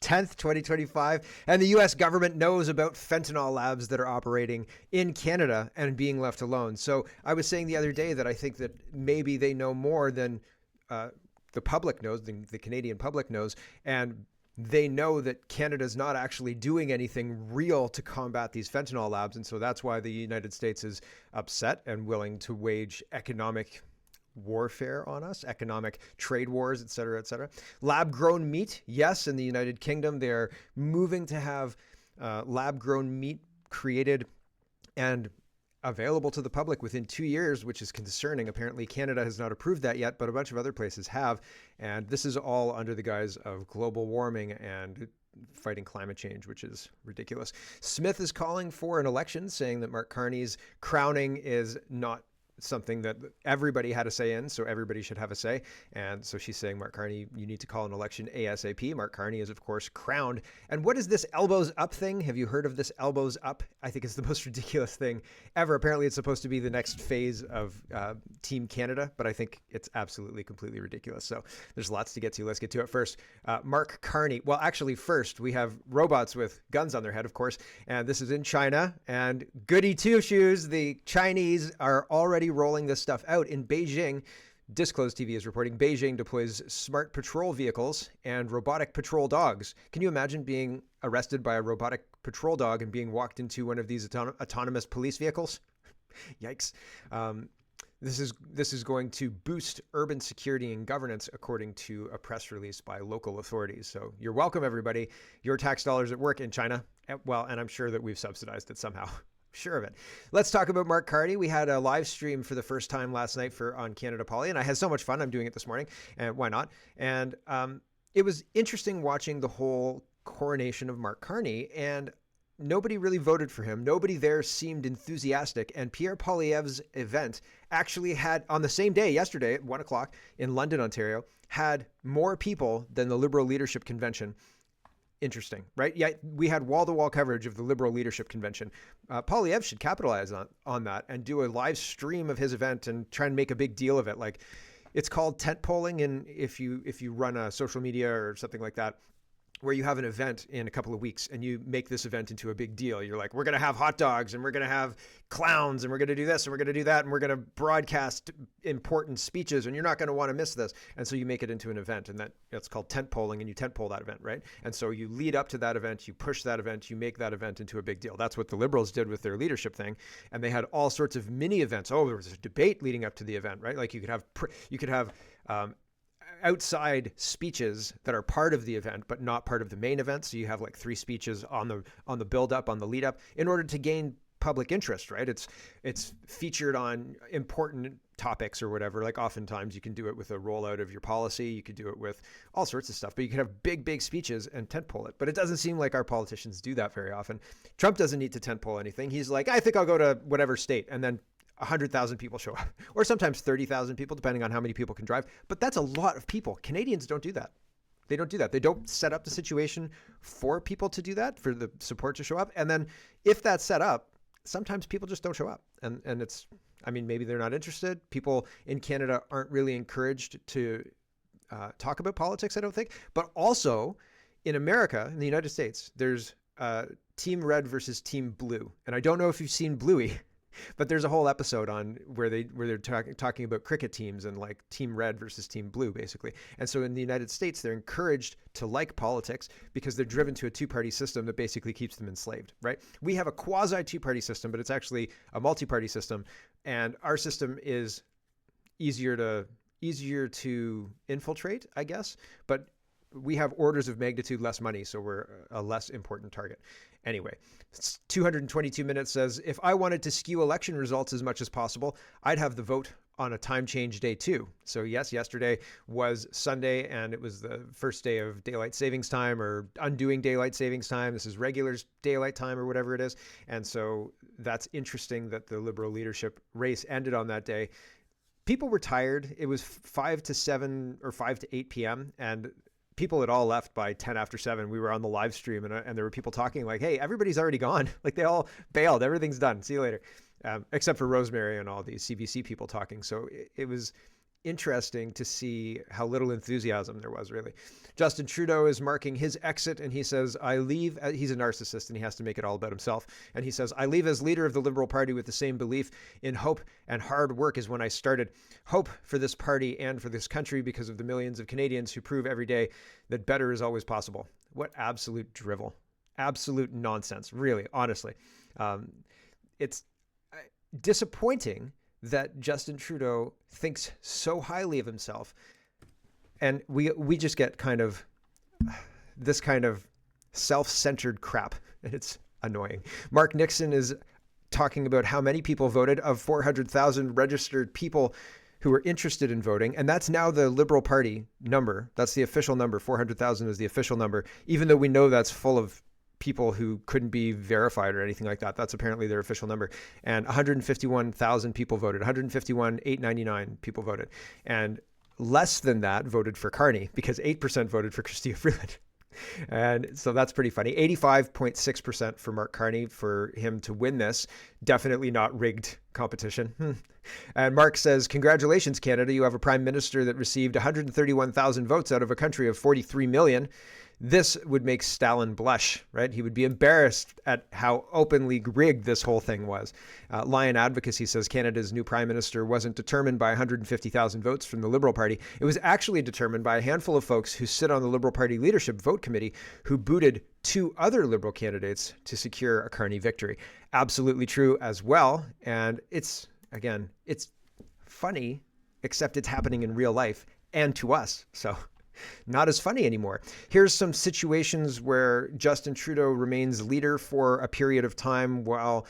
10th, 2025. And the U.S. government knows about fentanyl labs that are operating in Canada and being left alone. So I was saying the other day that I think that maybe they know more than the public knows, the Canadian public knows. And they know that Canada's not actually doing anything real to combat these fentanyl labs. And so that's why the United States is upset and willing to wage economic warfare on us, economic trade wars, et cetera, et cetera. Lab grown meat. Yes, in the United Kingdom, they're moving to have lab grown meat created and available to the public within 2 years, which is concerning. Apparently, Canada has not approved that yet, but a bunch of other places have. And this is all under the guise of global warming and fighting climate change, which is ridiculous. Smith is calling for an election, saying that Mark Carney's crowning is not something that everybody had a say in, so everybody should have a say. And so she's saying, Mark Carney, you need to call an election ASAP. Mark Carney is, of course, crowned. And what is this elbows up thing? Have you heard of this elbows up? I think it's the most ridiculous thing ever. Apparently, it's supposed to be the next phase of Team Canada, but I think it's absolutely, completely ridiculous. So there's lots to get to. Let's get to it first. Mark Carney. Well, actually, first, we have robots with guns on their head, of course. And this is in China. And goody two-shoes, the Chinese are already rolling this stuff out in Beijing. Disclosed TV is reporting Beijing deploys smart patrol vehicles and robotic patrol dogs. Can you imagine being arrested by a robotic patrol dog and being walked into one of these autonomous police vehicles? Yikes. This is going to boost urban security and governance, according to a press release by local authorities. So you're welcome, everybody. Your tax dollars at work in China. Well, and I'm sure that we've subsidized it somehow. Sure of it. Let's talk about Mark Carney. We had a live stream for the first time last night on Canada Poly, and I had so much fun. I'm doing it this morning, and why not? And it was interesting watching the whole coronation of Mark Carney, and nobody really voted for him. Nobody there seemed enthusiastic. And Pierre Poilievre's event actually had, on the same day, yesterday at 1 o'clock in London, Ontario, had more people than the Liberal Leadership Convention. Interesting, right? Yeah, we had wall-to-wall coverage of the Liberal Leadership Convention. Poilievre should capitalize on that and do a live stream of his event and try and make a big deal of it. Like, it's called tent polling, and if you run a social media or something like that, where you have an event in a couple of weeks and you make this event into a big deal. You're like, we're going to have hot dogs and we're going to have clowns and we're going to do this and we're going to do that and we're going to broadcast important speeches and you're not going to want to miss this. And so you make it into an event, and that's called tent polling, and you tent pole that event, right? And so you lead up to that event, you push that event, you make that event into a big deal. That's what the Liberals did with their leadership thing. And they had all sorts of mini events. Oh, there was a debate leading up to the event, right? Like you could have outside speeches that are part of the event, but not part of the main event. So you have like 3 speeches on the build up, on the lead up, in order to gain public interest, right? It's featured on important topics or whatever. Like oftentimes you can do it with a rollout of your policy. You could do it with all sorts of stuff, but you could have big speeches and tentpole it. But it doesn't seem like our politicians do that very often. Trump doesn't need to tentpole anything. He's like, I think I'll go to whatever state, and then 100,000 people show up, or sometimes 30,000 people, depending on how many people can drive. But that's a lot of people. Canadians don't do that. They don't do that. They don't set up the situation for people to do that, for the support to show up. And then if that's set up, sometimes people just don't show up. And it's, I mean, maybe they're not interested. People in Canada aren't really encouraged to talk about politics, I don't think. But also in America, in the United States, there's Team Red versus Team Blue. And I don't know if you've seen Bluey, but there's a whole episode on where they're talking about cricket teams and like Team Red versus Team Blue, basically. And so in the United States, they're encouraged to like politics because they're driven to a two-party system that basically keeps them enslaved, right? We have a quasi two-party system, but it's actually a multi-party system. And our system is easier to infiltrate, I guess. But we have orders of magnitude less money, so we're a less important target. Anyway, 222 minutes says, if I wanted to skew election results as much as possible, I'd have the vote on a time change day too. So yes, yesterday was Sunday, and it was the first day of daylight savings time, or undoing daylight savings time. This is regular daylight time or whatever it is. And so that's interesting that the Liberal leadership race ended on that day. People were tired. It was 5 to 7 or 5 to 8 p.m. and people had all left by 10 after 7. We were on the live stream and there were people talking like, hey, everybody's already gone. Like they all bailed. Everything's done. See you later. Except for Rosemary and all these CBC people talking. So it was interesting to see how little enthusiasm there was, really. Justin Trudeau is marking his exit, and he says, I leave. He's a narcissist, and he has to make it all about himself. And he says, I leave as leader of the Liberal Party with the same belief in hope and hard work as when I started. Hope for this party and for this country because of the millions of Canadians who prove every day that better is always possible. What absolute drivel. Absolute nonsense, really, honestly. It's disappointing that Justin Trudeau thinks so highly of himself. And we just get kind of this kind of self-centered crap, and it's annoying. Mark Nixon is talking about how many people voted of 400,000 registered people who were interested in voting. And that's now the Liberal Party number. That's the official number. 400,000 is the official number, even though we know that's full of people who couldn't be verified or anything like that. That's apparently their official number. And 151,000 people voted. 151,899 people voted. And less than that voted for Carney, because 8% voted for Chrystia Freeland. And so that's pretty funny. 85.6% for Mark Carney for him to win this. Definitely not rigged competition. And Mark says, congratulations, Canada. You have a prime minister that received 131,000 votes out of a country of 43 million. This would make Stalin blush, right? He would be embarrassed at how openly rigged this whole thing was. Lion Advocacy says Canada's new prime minister wasn't determined by 150,000 votes from the Liberal Party. It was actually determined by a handful of folks who sit on the Liberal Party leadership vote committee who booted 2 other Liberal candidates to secure a Carney victory. Absolutely true as well. And it's funny, except it's happening in real life and to us. So not as funny anymore. Here's some situations where Justin Trudeau remains leader for a period of time while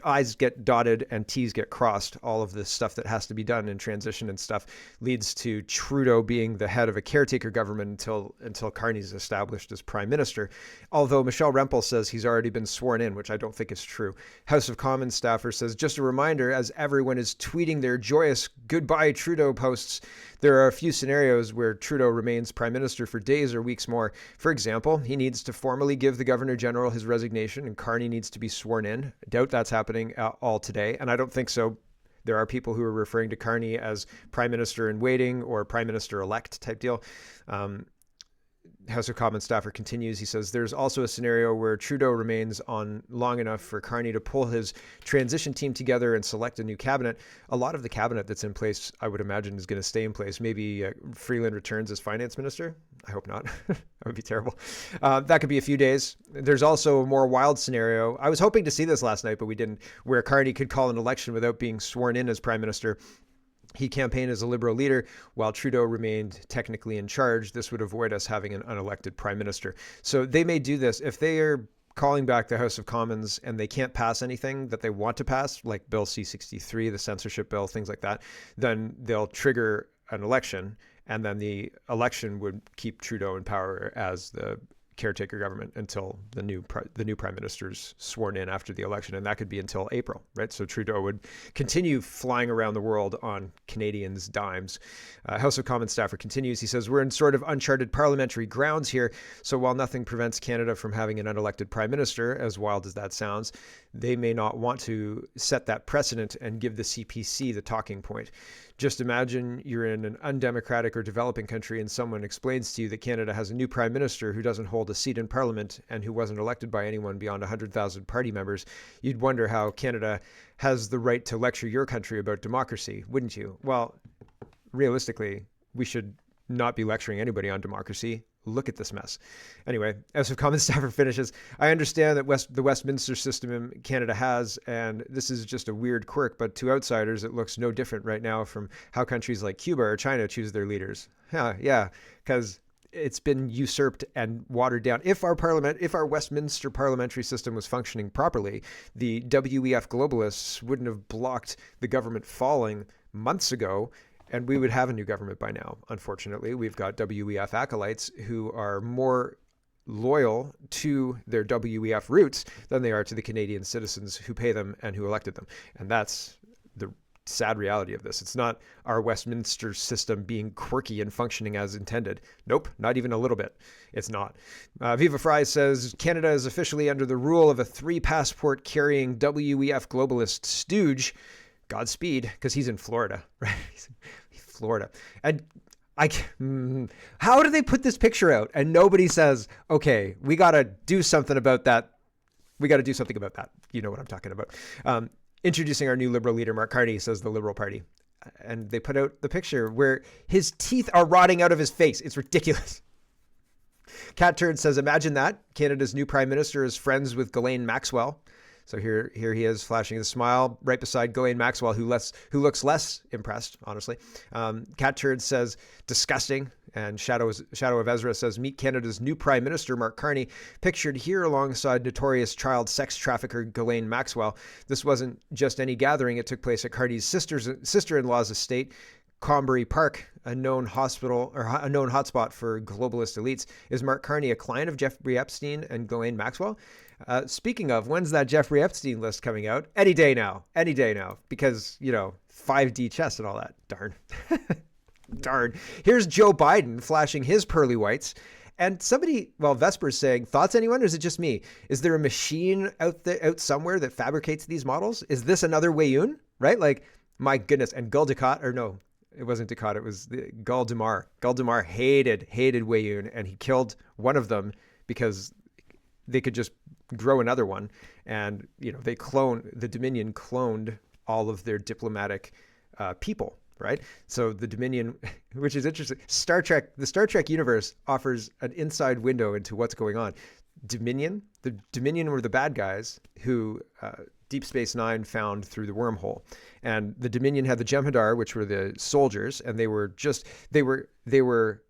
I's get dotted and T's get crossed. All of this stuff that has to be done in transition and stuff leads to Trudeau being the head of a caretaker government until Carney's established as prime minister. Although Michelle Rempel says he's already been sworn in, which I don't think is true. House of Commons staffer says, just a reminder, as everyone is tweeting their joyous goodbye Trudeau posts, there are a few scenarios where Trudeau remains prime minister for days or weeks more. For example, he needs to formally give the governor general his resignation and Carney needs to be sworn in. I doubt that's happening all today, and I don't think so. There are people who are referring to Carney as prime minister in waiting or prime minister elect type deal. House of Commons staffer continues. He says, there's also a scenario where Trudeau remains on long enough for Carney to pull his transition team together and select a new cabinet. A lot of the cabinet that's in place, I would imagine, is going to stay in place. Maybe Freeland returns as finance minister. I hope not. That would be terrible. That could be a few days. There's also a more wild scenario. I was hoping to see this last night, but we didn't, where Carney could call an election without being sworn in as prime minister. He campaigned as a Liberal leader while Trudeau remained technically in charge. This would avoid us having an unelected prime minister. So they may do this. If they are calling back the House of Commons and they can't pass anything that they want to pass, like Bill C-63, the censorship bill, things like that, then they'll trigger an election. And then the election would keep Trudeau in power as the caretaker government until the new prime minister's sworn in after the election, and that could be until April, right? So Trudeau would continue flying around the world on Canadians' dimes. House of Commons staffer continues. He says, we're in sort of uncharted parliamentary grounds here, so while nothing prevents Canada from having an unelected prime minister, as wild as that sounds, they may not want to set that precedent and give the CPC the talking point. Just imagine you're in an undemocratic or developing country and someone explains to you that Canada has a new prime minister who doesn't hold a seat in parliament and who wasn't elected by anyone beyond 100,000 party members. You'd wonder how Canada has the right to lecture your country about democracy, wouldn't you? Well, realistically, we should not be lecturing anybody on democracy. Look at this mess. Anyway, House of Commons staffer finishes. I understand that the Westminster system Canada has, and this is just a weird quirk, but to outsiders, it looks no different right now from how countries like Cuba or China choose their leaders. Yeah, because it's been usurped and watered down. If our Westminster parliamentary system was functioning properly, the WEF globalists wouldn't have blocked the government falling months ago, and we would have a new government by now. Unfortunately, we've got WEF acolytes who are more loyal to their WEF roots than they are to the Canadian citizens who pay them and who elected them. And that's the sad reality of this. It's not our Westminster system being quirky and functioning as intended. Nope, not even a little bit. It's not. Viva Fry says, Canada is officially under the rule of a 3-passport carrying WEF globalist stooge. Godspeed, because he's in Florida, right? Florida. And how do they put this picture out and nobody says, okay, we got to do something about that. We got to do something about that. You know what I'm talking about. Introducing our new Liberal leader, Mark Carney, says the Liberal Party. And they put out the picture where his teeth are rotting out of his face. It's ridiculous. Cat Turd says, imagine that. Canada's new prime minister is friends with Ghislaine Maxwell. So here he is flashing a smile right beside Ghislaine Maxwell, who looks less impressed, honestly. Cat Turd says, disgusting. And Shadow of Ezra says, meet Canada's new prime minister, Mark Carney, pictured here alongside notorious child sex trafficker Ghislaine Maxwell. This wasn't just any gathering. It took place at Carney's sister-in-law's estate, Combury Park, a known hotspot for globalist elites. Is Mark Carney a client of Jeffrey Epstein and Ghislaine Maxwell? Speaking of, when's that Jeffrey Epstein list coming out? Any day now, because, 5D chess and all that. Darn. Here's Joe Biden flashing his pearly whites. And Vesper's saying, thoughts anyone, or is it just me? Is there a machine out somewhere that fabricates these models? Is this another Wayun, right? Like, my goodness. And Gul Dukat, or no, it wasn't Dukat, it was Gul Damar. Gul Damar hated Wayun, and he killed one of them because they could just grow another one. And, the Dominion cloned all of their diplomatic people. Right. So the Dominion, which is interesting, the Star Trek universe offers an inside window into what's going on. The Dominion were the bad guys who Deep Space Nine found through the wormhole. And the Dominion had the Jem'Hadar, which were the soldiers. And they were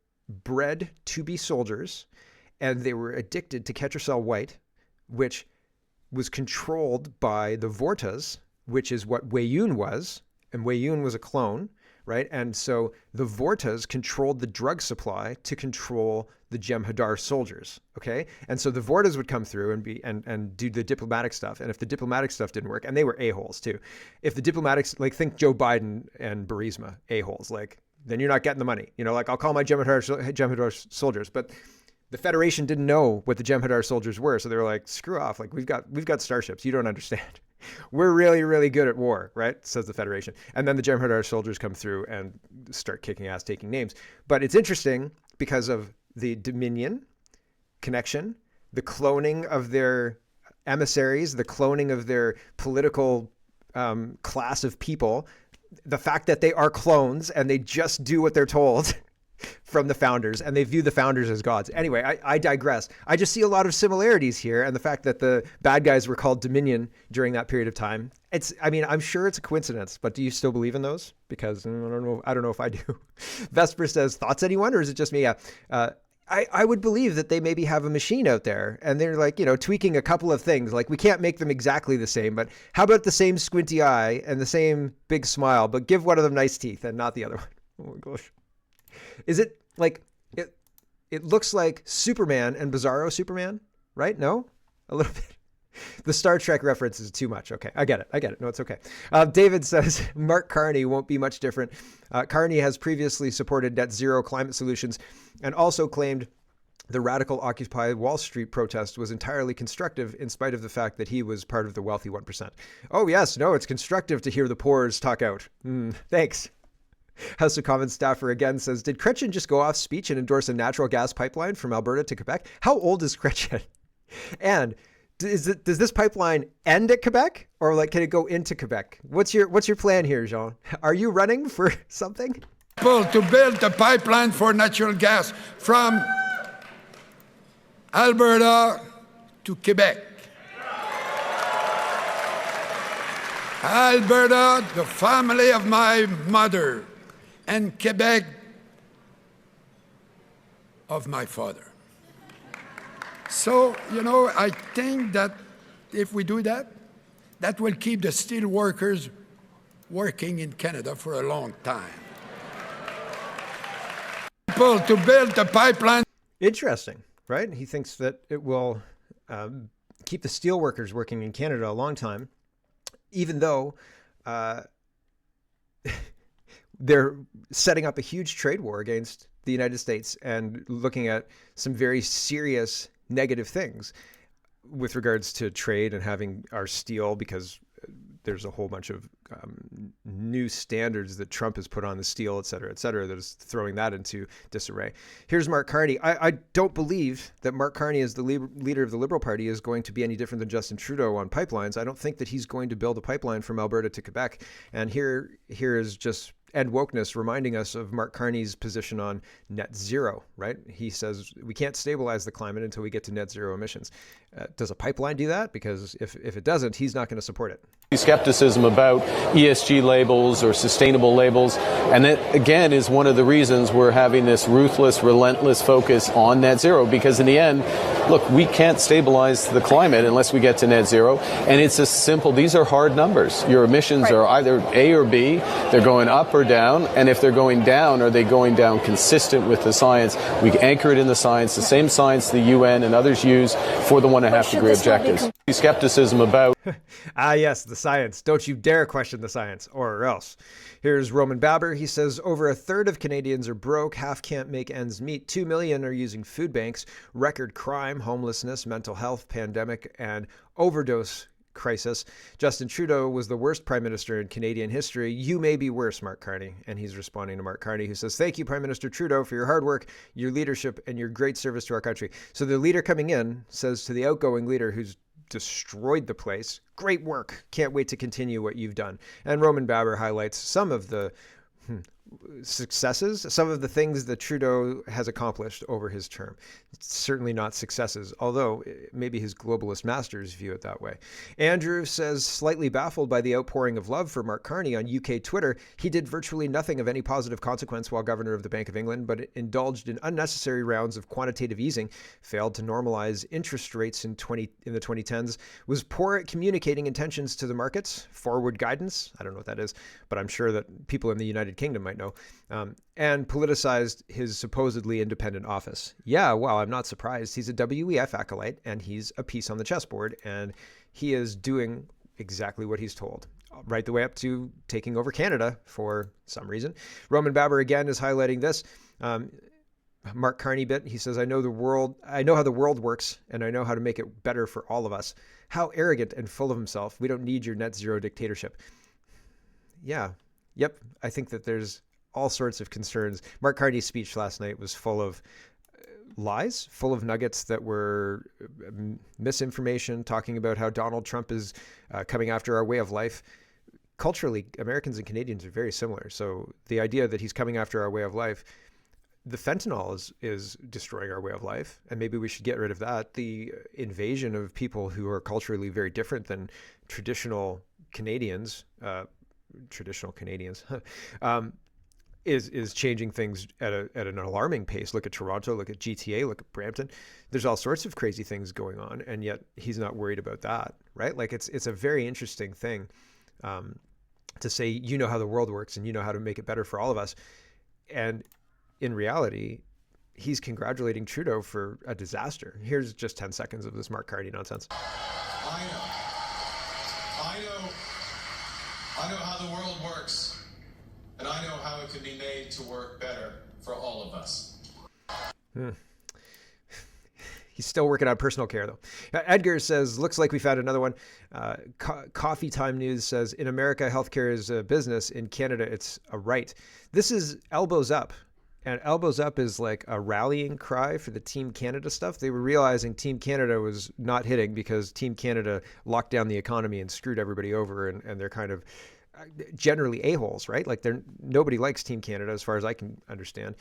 bred to be soldiers. And they were addicted to Ketracel White, which was controlled by the Vortas, which is what Wayun was. And Wayun was a clone. Right. And so the Vortas controlled the drug supply to control the Jem'Hadar soldiers. OK, and so the Vortas would come through and do the diplomatic stuff. And if the diplomatic stuff didn't work, and they were a-holes, too. If the diplomatics, think Joe Biden and Burisma, a-holes, then you're not getting the money. I'll call my Jem'Hadar soldiers. But the Federation didn't know what the Jem'Hadar soldiers were. So they were like, screw off. We've got starships. You don't understand. We're really, really good at war, right? Says the Federation. And then the Jem'Hadar soldiers come through and start kicking ass, taking names. But it's interesting because of the Dominion connection, the cloning of their emissaries, the cloning of their political class of people, the fact that they are clones and they just do what they're told from the founders, and they view the founders as gods. Anyway, I digress. I just see a lot of similarities here, and the fact that the bad guys were called Dominion during that period of time. I'm sure it's a coincidence, but do you still believe in those? Because I don't know if I do. Vesper says, thoughts anyone, or is it just me? I would believe that they maybe have a machine out there, and they're tweaking a couple of things. We can't make them exactly the same, but how about the same squinty eye and the same big smile, but give one of them nice teeth and not the other one? Oh my gosh. Is it it looks like Superman and Bizarro Superman, right? No? A little bit. The Star Trek reference is too much. Okay, I get it. No, it's okay. David says, Mark Carney won't be much different. Carney has previously supported net zero climate solutions and also claimed the radical Occupy Wall Street protest was entirely constructive in spite of the fact that he was part of the wealthy 1%. Oh, yes. No, it's constructive to hear the poors talk out. Thanks. House of Commons staffer again says, did Chrétien just go off speech and endorse a natural gas pipeline from Alberta to Quebec? How old is Chrétien? And does this pipeline end at Quebec, or can it go into Quebec? What's your plan here, Jean? Are you running for something? To build a pipeline for natural gas from Alberta to Quebec. Alberta, the family of my mother, and Quebec of my father. So, I think that if we do that, that will keep the steel workers working in Canada for a long time. To build the pipeline. Interesting, right? He thinks that it will keep the steel workers working in Canada a long time, even though they're setting up a huge trade war against the United States and looking at some very serious negative things with regards to trade and having our steel, because there's a whole bunch of new standards that Trump has put on the steel, et cetera, that is throwing that into disarray. Here's Mark Carney. I don't believe that Mark Carney, as the leader of the Liberal Party, is going to be any different than Justin Trudeau on pipelines. I don't think that he's going to build a pipeline from Alberta to Quebec. And here is just Ed Wokeness reminding us of Mark Carney's position on net zero, right? He says we can't stabilize the climate until we get to net zero emissions. Does a pipeline do that? Because if it doesn't, he's not going to support it. Skepticism about ESG labels or sustainable labels, and that again is one of the reasons we're having this ruthless, relentless focus on net zero, because in the end, look, we can't stabilize the climate unless we get to net zero, and it's as simple. These are hard numbers. Your emissions are either A or B, they're going up or down, and if they're going down, are they going down consistent with the science? We anchor it in the science, the same science the UN and others use for the 1.5 degree objectives. Skepticism about yes, the science. Don't you dare question the science, or else. Here's Roman Baber. He says over a third of Canadians are broke, half can't make ends meet, 2 million are using food banks, record crime, homelessness, mental health, pandemic, and overdose crisis. Justin Trudeau was the worst prime minister in Canadian history. You may be worse, Mark Carney. And he's responding to Mark Carney, who says, thank you, Prime Minister Trudeau, for your hard work, your leadership, and your great service to our country. So the leader coming in says to the outgoing leader who's destroyed the place, great work. Can't wait to continue what you've done. And Roman Baber highlights some of the successes, some of the things that Trudeau has accomplished over his term. It's certainly not successes, although maybe his globalist masters view it that way. Andrew says, slightly baffled by the outpouring of love for Mark Carney on UK Twitter, he did virtually nothing of any positive consequence while governor of the Bank of England, but indulged in unnecessary rounds of quantitative easing, failed to normalize interest rates in the 2010s, was poor at communicating intentions to the markets, forward guidance, I don't know what that is, but I'm sure that people in the United Kingdom might know, and politicized his supposedly independent office. Yeah, well, I'm not surprised. He's a WEF acolyte, and he's a piece on the chessboard, and he is doing exactly what he's told, right the way up to taking over Canada for some reason. Roman Baber again is highlighting this. Mark Carney bit. He says, I know how the world works, and I know how to make it better for all of us. How arrogant and full of himself. We don't need your net zero dictatorship. Yeah. Yep. I think that there's all sorts of concerns. Mark Carney's speech last night was full of lies, full of nuggets that were misinformation, talking about how Donald Trump is coming after our way of life. Culturally, Americans and Canadians are very similar. So the idea that he's coming after our way of life, the fentanyl is destroying our way of life, and maybe we should get rid of that. The invasion of people who are culturally very different than traditional Canadians, is changing things at an alarming pace. Look at Toronto, look at GTA, look at Brampton. There's all sorts of crazy things going on, and yet he's not worried about that, right? Like it's a very interesting thing to say, you know how the world works and you know how to make it better for all of us. And in reality, he's congratulating Trudeau for a disaster. Here's just 10 seconds of this Mark Carney nonsense. I know how the world works, and I know how it can be made to work better for all of us. He's still working on personal care, though. Edgar says, looks like we found another one. Coffee Time News says, in America, healthcare is a business. In Canada, it's a right. This is elbows up. And elbows up is like a rallying cry for the Team Canada stuff. They were realizing Team Canada was not hitting because Team Canada locked down the economy and screwed everybody over. And they're kind of generally a-holes, right? Like nobody likes Team Canada as far as I can understand,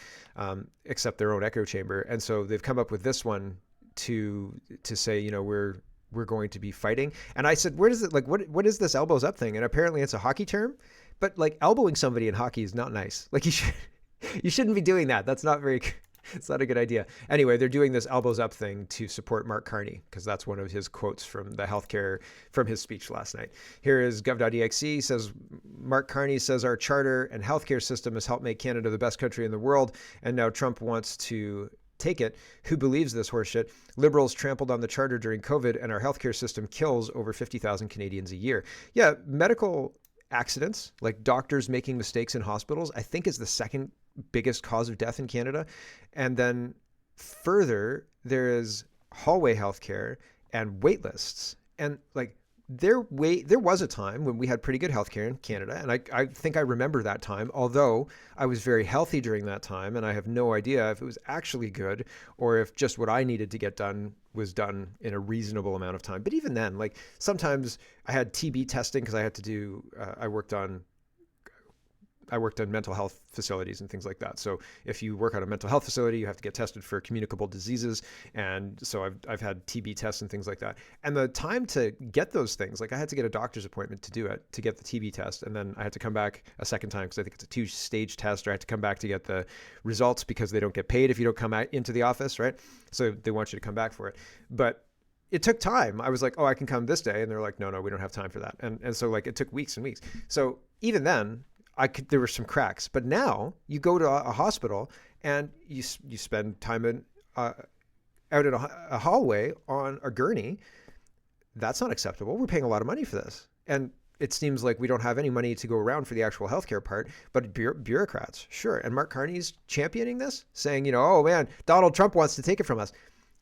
except their own echo chamber. And so they've come up with this one to say, you know, we're going to be fighting. And I said, where does it, like, what is this elbows up thing? And apparently it's a hockey term, but like elbowing somebody in hockey is not nice. Like you shouldn't be doing that. That's not it's not a good idea. Anyway, they're doing this elbows up thing to support Mark Carney, because that's one of his quotes from his speech last night. Here is gov.exe says, Mark Carney says our charter and healthcare system has helped make Canada the best country in the world. And now Trump wants to take it. Who believes this horseshit? Liberals trampled on the charter during COVID, and our healthcare system kills over 50,000 Canadians a year. Yeah, medical accidents, like doctors making mistakes in hospitals, I think is the second biggest cause of death in Canada. And then further, there is hallway healthcare and wait lists. And like there was a time when we had pretty good healthcare in Canada, and I think I remember that time, although I was very healthy during that time, and I have no idea if it was actually good or if just what I needed to get done was done in a reasonable amount of time. But even then, like sometimes I had TB testing because I had to do, I worked on mental health facilities and things like that. So if you work on a mental health facility, you have to get tested for communicable diseases. And so I've had TB tests and things like that. And the time to get those things, like I had to get a doctor's appointment to do it, to get the TB test. And then I had to come back a second time because I think it's a 2-stage test, or I had to come back to get the results because they don't get paid if you don't come out into the office, right? So they want you to come back for it. But it took time. I was like, oh, I can come this day. And they're like, no, we don't have time for that. And so like it took weeks and weeks. So even then, there were some cracks, but now you go to a hospital and you spend time out in a hallway on a gurney. That's not acceptable. We're paying a lot of money for this. And it seems like we don't have any money to go around for the actual healthcare part, but bureaucrats, sure. And Mark Carney's championing this, saying, oh man, Donald Trump wants to take it from us.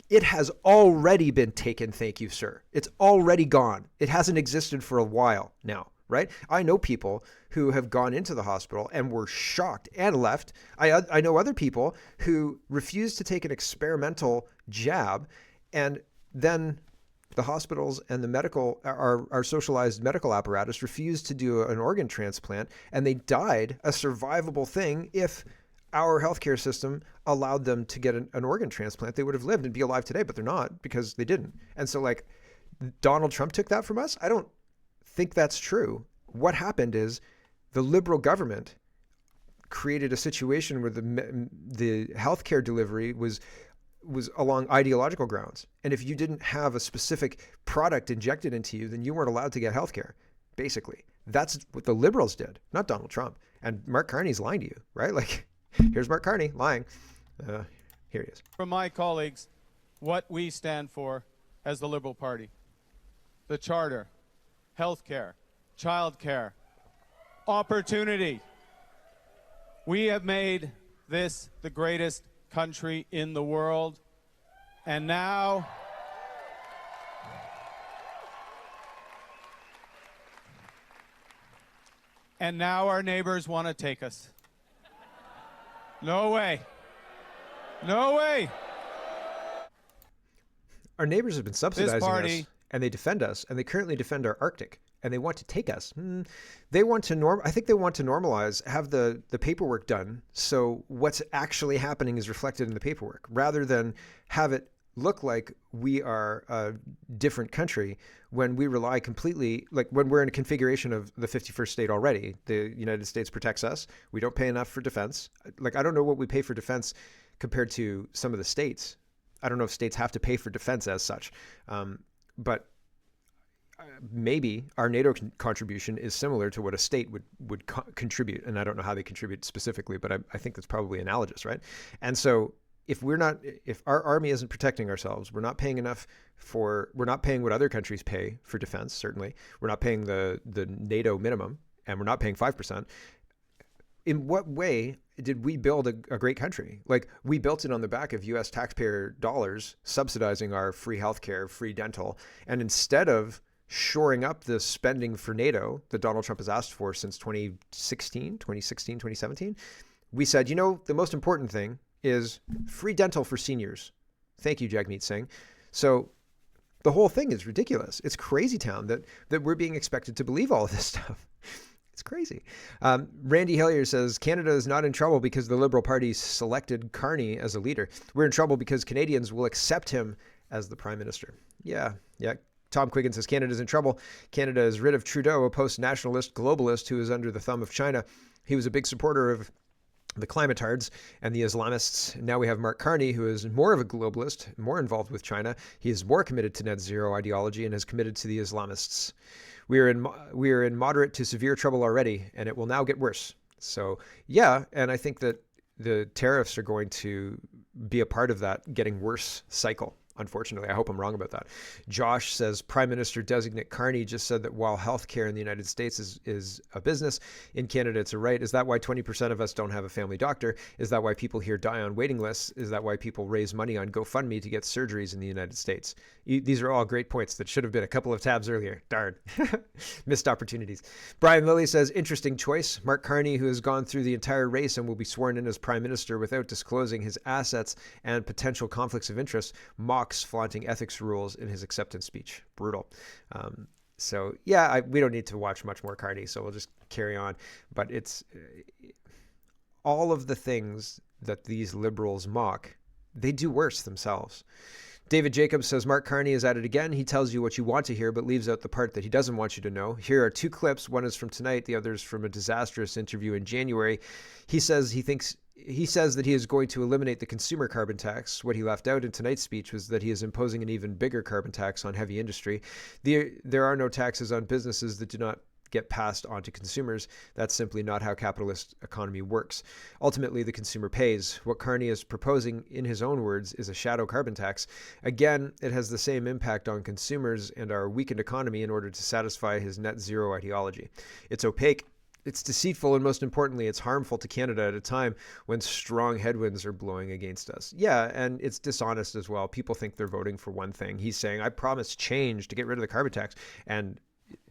It has already been taken. Thank you, sir. It's already gone. It hasn't existed for a while now. Right? I know people who have gone into the hospital and were shocked and left. I know other people who refused to take an experimental jab, and then the hospitals and the our socialized medical apparatus refused to do an organ transplant, and they died a survivable thing. If our healthcare system allowed them to get an organ transplant, they would have lived and be alive today, but they're not because they didn't. And so like Donald Trump took that from us. I don't think that's true. What happened is the Liberal government created a situation where the healthcare delivery was along ideological grounds. And if you didn't have a specific product injected into you, then you weren't allowed to get healthcare. Basically, that's what the Liberals did, not Donald Trump. And Mark Carney's lying to you, right? Like, here's Mark Carney lying. Here he is. From my colleagues, what we stand for as the Liberal Party: the Charter, healthcare, childcare, opportunity. We have made this the greatest country in the world, and now our neighbors want to take us. No way. No way. Our neighbors have been subsidizing party, us, and they defend us, and they currently defend our Arctic, and they want to take us. They want to I think they want to normalize, have the paperwork done, so what's actually happening is reflected in the paperwork, rather than have it look like we are a different country when we rely completely, like when we're in a configuration of the 51st state already. The United States protects us. We don't pay enough for defense. Like, I don't know what we pay for defense compared to some of the states. I don't know if states have to pay for defense as such. But maybe our NATO contribution is similar to what a state would contribute. And I don't know how they contribute specifically, but I think that's probably analogous, right? And so if our army isn't protecting ourselves, we're not paying what other countries pay for defense, certainly. We're not paying the NATO minimum, and we're not paying 5%. In what way did we build a great country? Like, we built it on the back of U.S. taxpayer dollars, subsidizing our free healthcare, free dental. And instead of shoring up the spending for NATO that Donald Trump has asked for since 2017, we said, the most important thing is free dental for seniors. Thank you, Jagmeet Singh. So the whole thing is ridiculous. It's crazy town that we're being expected to believe all of this stuff. It's crazy. Randy Hillier says, Canada is not in trouble because the Liberal Party selected Carney as a leader. We're in trouble because Canadians will accept him as the Prime Minister. Yeah. Tom Quiggin says, Canada's in trouble. Canada is rid of Trudeau, a post-nationalist globalist who is under the thumb of China. He was a big supporter of the climatards and the Islamists. Now we have Mark Carney, who is more of a globalist, more involved with China. He is more committed to net zero ideology and is committed to the Islamists. We are in moderate to severe trouble already, and it will now get worse. So yeah, and I think that the tariffs are going to be a part of that getting worse cycle. Unfortunately, I hope I'm wrong about that. Josh says Prime Minister designate Carney just said that while healthcare in the United States is a business, in Canada it's a right. Is that why 20% of us don't have a family doctor? Is that why people here die on waiting lists? Is that why people raise money on GoFundMe to get surgeries in the United States? These are all great points that should have been a couple of tabs earlier. Darn. Missed opportunities. Brian Lilly says, interesting choice. Mark Carney, who has gone through the entire race and will be sworn in as Prime Minister without disclosing his assets and potential conflicts of interest, mocks flaunting ethics rules in his acceptance speech. Brutal. So yeah, we don't need to watch much more Carney, so we'll just carry on. But it's all of the things that these liberals mock, they do worse themselves. David Jacobs says, Mark Carney is at it again. He tells you what you want to hear, but leaves out the part that he doesn't want you to know. Here are two clips. One is from tonight. The other is from a disastrous interview in January. He says that he is going to eliminate the consumer carbon tax. What he left out in tonight's speech was that he is imposing an even bigger carbon tax on heavy industry. There are no taxes on businesses that do not get passed on to consumers. That's simply not how capitalist economy works. Ultimately, the consumer pays. What Carney is proposing, in his own words, is a shadow carbon tax. Again, it has the same impact on consumers and our weakened economy in order to satisfy his net zero ideology. It's opaque. It's deceitful, and most importantly, it's harmful to Canada at a time when strong headwinds are blowing against us. Yeah, and it's dishonest as well. People think they're voting for one thing. He's saying, I promise change to get rid of the carbon tax. And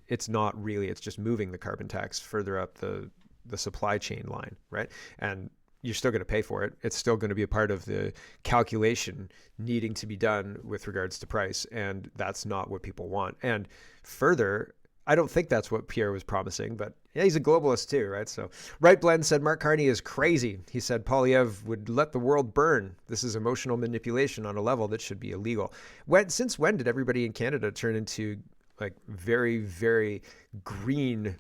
it's not really. It's just moving the carbon tax further up the supply chain line, right? And you're still going to pay for it. It's still going to be a part of the calculation needing to be done with regards to price. And that's not what people want. And further, I don't think that's what Pierre was promising, but yeah, he's a globalist too, right? So Right Blend said Mark Carney is crazy. He said Polyev would let the world burn. This is emotional manipulation on a level that should be illegal. Since when did everybody in Canada turn into like very, very green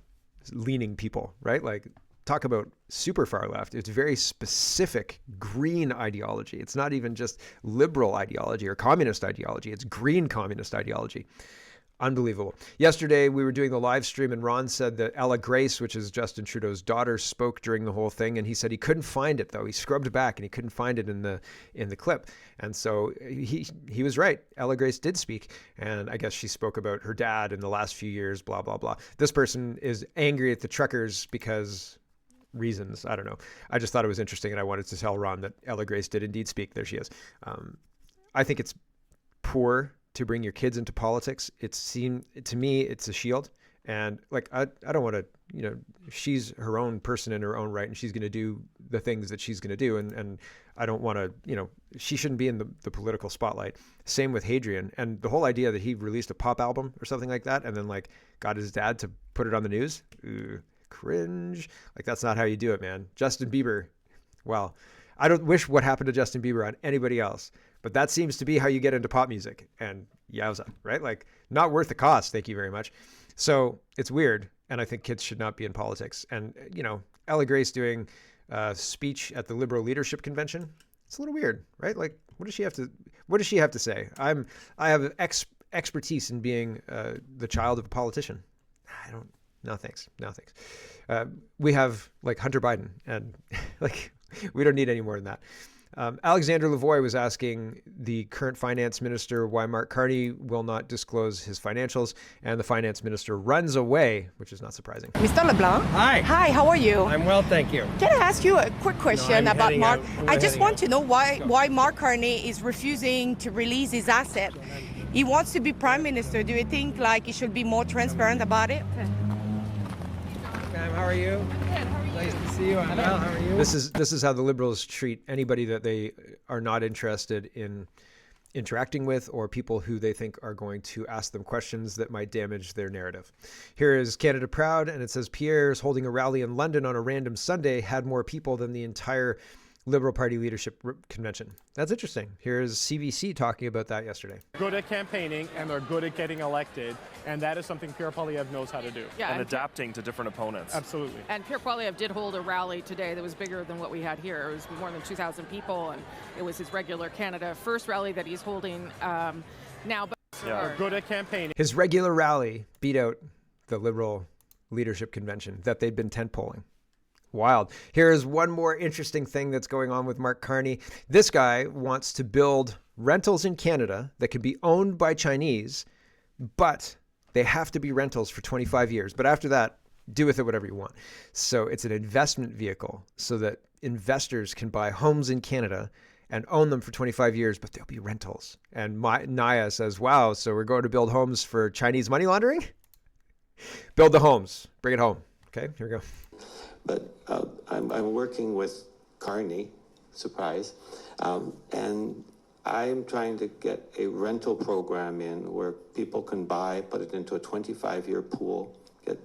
leaning people, right? Like talk about super far left. It's very specific green ideology. It's not even just liberal ideology or communist ideology. It's green communist ideology. Unbelievable. Yesterday, we were doing the live stream and Ron said that Ella Grace, which is Justin Trudeau's daughter, spoke during the whole thing. And he said he couldn't find it, though. He scrubbed back and he couldn't find it in the clip. And so he was right. Ella Grace did speak. And I guess she spoke about her dad in the last few years, blah, blah, blah. This person is angry at the truckers because reasons. I don't know. I just thought it was interesting. And I wanted to tell Ron that Ella Grace did indeed speak. There she is. I think it's poor to bring your kids into politics. To me, it's a shield. And like, I don't want to, she's her own person in her own right, and she's going to do the things that she's going to do. And I don't want to, she shouldn't be in the political spotlight. Same with Hadrian. And the whole idea that he released a pop album or something like that, and then like got his dad to put it on the news, cringe. Like, that's not how you do it, man. Justin Bieber. Well, I don't wish what happened to Justin Bieber on anybody else, but that seems to be how you get into pop music. And yowza, right? Like, not worth the cost. Thank you very much. So it's weird. And I think kids should not be in politics. And, Ella Grace doing a speech at the Liberal Leadership Convention. It's a little weird, right? Like, what does she have to say? I have expertise in being the child of a politician. No thanks. We have like Hunter Biden, and like, we don't need any more than that. Alexander Lavoie was asking the current finance minister why Mark Carney will not disclose his financials, and the finance minister runs away, which is not surprising. Mr. LeBlanc. Hi. Hi, how are you? I'm well, thank you. Can I ask you a quick question about Mark? I just want to know why Mark Carney is refusing to release his asset. He wants to be prime minister. Do you think like he should be more transparent about it? Ma'am, how are you? Good. How are you? Nice to see you. I'm well. How are you? This is how the Liberals treat anybody that they are not interested in interacting with, or people who they think are going to ask them questions that might damage their narrative. Here is Canada Proud, and it says Pierre's holding a rally in London on a random Sunday had more people than the entire Liberal Party leadership convention. That's interesting. Here's CBC talking about that yesterday. Good at campaigning, and they're good at getting elected, and that is something Pierre Poilievre knows how to do. Yeah, and adapting to different opponents. Absolutely. And Pierre Poilievre did hold a rally today that was bigger than what we had here. It was more than 2,000 people, and it was his regular Canada First rally that he's holding now. But they're good at campaigning. His regular rally beat out the Liberal leadership convention that they'd been tent polling. Wild. Here is one more interesting thing that's going on with Mark Carney. This guy wants to build rentals in Canada that can be owned by Chinese, but they have to be rentals for 25 years. But after that, do with it whatever you want. So it's an investment vehicle so that investors can buy homes in Canada and own them for 25 years, but they'll be rentals. And Naya says, wow, so we're going to build homes for Chinese money laundering? Build the homes. Bring it home. Okay, here we go. But I'm working with Carney, surprise, and I'm trying to get a rental program in where people can buy, put it into a 25-year pool, get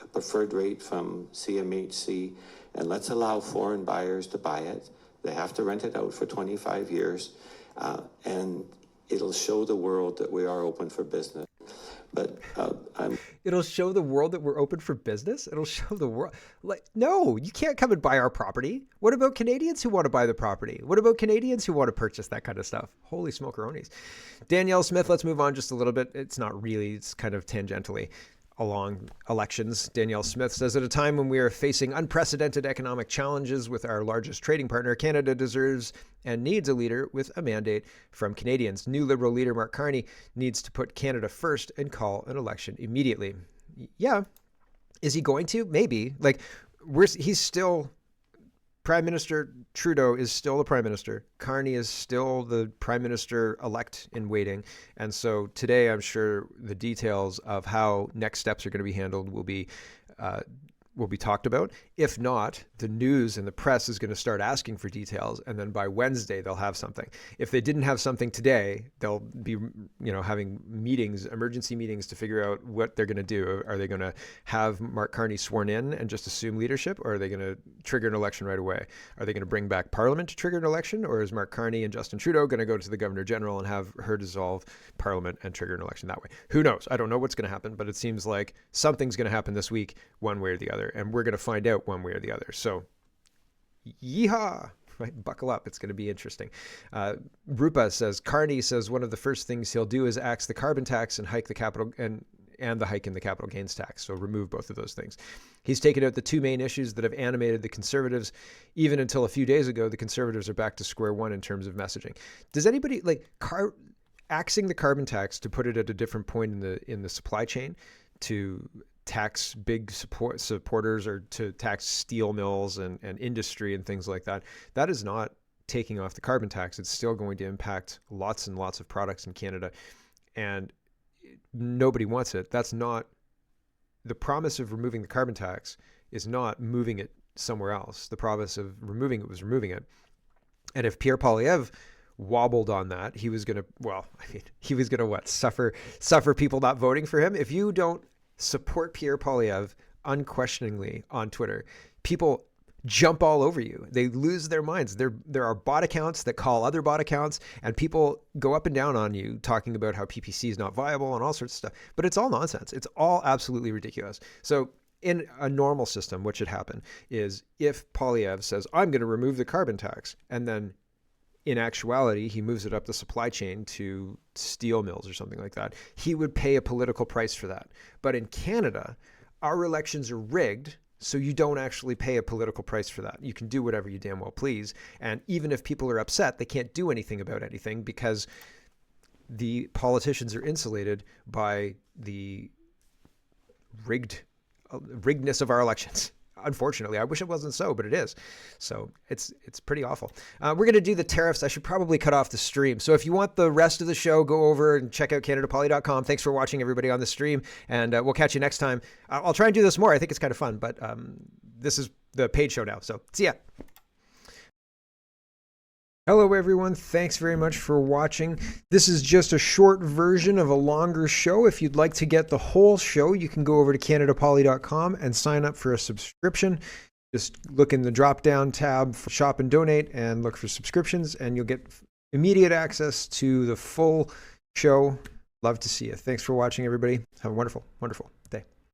a preferred rate from CMHC, and let's allow foreign buyers to buy it. They have to rent it out for 25 years, and it'll show the world that we are open for business. But it'll show the world that we're open for business. It'll show the world. Like, no, you can't come and buy our property. What about Canadians who want to buy the property? What about Canadians who want to purchase that kind of stuff? Holy smokeronies. Danielle Smith, let's move on just a little bit. It's not really, it's kind of tangentially along elections. Danielle Smith says, at a time when we are facing unprecedented economic challenges with our largest trading partner, Canada deserves and needs a leader with a mandate from Canadians. New Liberal leader Mark Carney needs to put Canada first and call an election immediately. Yeah. Is he going to? Maybe. Like, he's still... Prime Minister Trudeau is still the Prime Minister. Carney is still the Prime Minister-elect in waiting. And so today, I'm sure the details of how next steps are going to be handled will be talked about. If not, the news and the press is going to start asking for details, and then by Wednesday they'll have something. If they didn't have something today, they'll be, having meetings, emergency meetings to figure out what they're going to do. Are they going to have Mark Carney sworn in and just assume leadership, or are they going to trigger an election right away? Are they going to bring back Parliament to trigger an election, or is Mark Carney and Justin Trudeau going to go to the Governor General and have her dissolve Parliament and trigger an election that way? Who knows? I don't know what's going to happen, but it seems like something's going to happen this week, one way or the other, and we're going to find out one way or the other. So, yeehaw! Right, buckle up. It's going to be interesting. Rupa says, Carney says one of the first things he'll do is axe the carbon tax and hike the capital and the hike in the capital gains tax. So remove both of those things. He's taken out the two main issues that have animated the Conservatives. Even until a few days ago, the Conservatives are back to square one in terms of messaging. Does anybody axing the carbon tax to put it at a different point in the supply chain, to tax big supporters, or to tax steel mills and industry and things like that? That is not taking off the carbon tax. It's still going to impact lots and lots of products in Canada, and nobody wants it. That's not the promise of removing the carbon tax, is not moving it somewhere else. The promise of removing it was removing it. And if Pierre Poilievre wobbled on that, he was going to what? Suffer people not voting for him. If you don't support Pierre Poilievre unquestioningly on Twitter, people jump all over you. They lose their minds. There are bot accounts that call other bot accounts, and people go up and down on you talking about how PPC is not viable and all sorts of stuff. But it's all nonsense. It's all absolutely ridiculous. So in a normal system, what should happen is, if Poilievre says, I'm going to remove the carbon tax, and then in actuality, he moves it up the supply chain to steel mills or something like that, he would pay a political price for that. But in Canada, our elections are rigged, so you don't actually pay a political price for that. You can do whatever you damn well please. And even if people are upset, they can't do anything about anything, because the politicians are insulated by the riggedness of our elections. Unfortunately, I wish it wasn't so, but it is. So it's pretty awful. We're going to do the tariffs. I should probably cut off the stream. So if you want the rest of the show, go over and check out CanadaPoly.com. Thanks for watching, everybody, on the stream, and we'll catch you next time. I'll try and do this more. I think it's kind of fun, but this is the paid show now. So see ya. Hello, everyone. Thanks very much for watching. This is just a short version of a longer show. If you'd like to get the whole show, you can go over to CanadaPoly.com and sign up for a subscription. Just look in the drop-down tab for Shop and Donate and look for subscriptions, and you'll get immediate access to the full show. Love to see you. Thanks for watching, everybody. Have a wonderful, wonderful day.